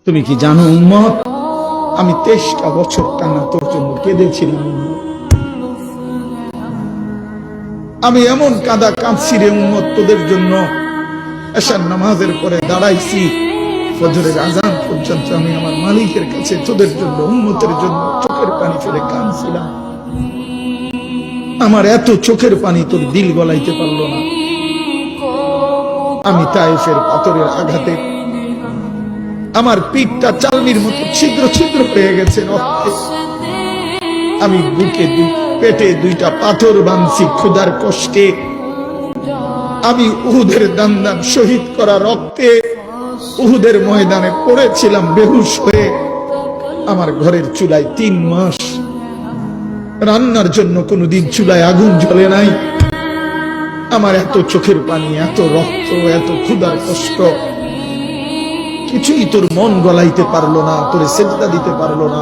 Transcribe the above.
তুমি কি জানো উম্মত, আমি 23টা বছর টানা তোর জন্য কেঁদেছিলাম। আমি এমন কাঁদা কাঁদছি রে উম্মত তোদের জন্য। এশার নামাজের পরে দাঁড়াইছি, ফজরের আজান পর্যন্ত আমি আমার মালিকের কাছে তোদের জন্য, উম্মতের জন্য চোখের পানি ফেলে কাঁদছিলাম। আমার এত চোখের পানি তোর দিল গলাইতে পারলো না। আমি তায়েফের পাথরের আঘাতে আমার পিঠটা চালনির মতো ছিদ্র ছিদ্র হয়ে গেছে রক্তে। আমি বুকে পেটে 2টা পাথর বাঁধছি ক্ষুধার কষ্টে। আমি উহুদের দান্দান শহীদ করা রক্তে উহুদের ময়দানে পড়েছিলাম বেহুশ হয়ে। আমার ঘরের চুলায় 3 মাস রান্নার জন্য কোনোদিন চুলায় আগুন জ্বলে নাই। আমার এত চোখের পানি, এত রক্ত, এত ক্ষুধার কষ্ট, কিছুই তোর মন গলাইতে পারলো না, তোরে সেজদা দিতে পারলো না।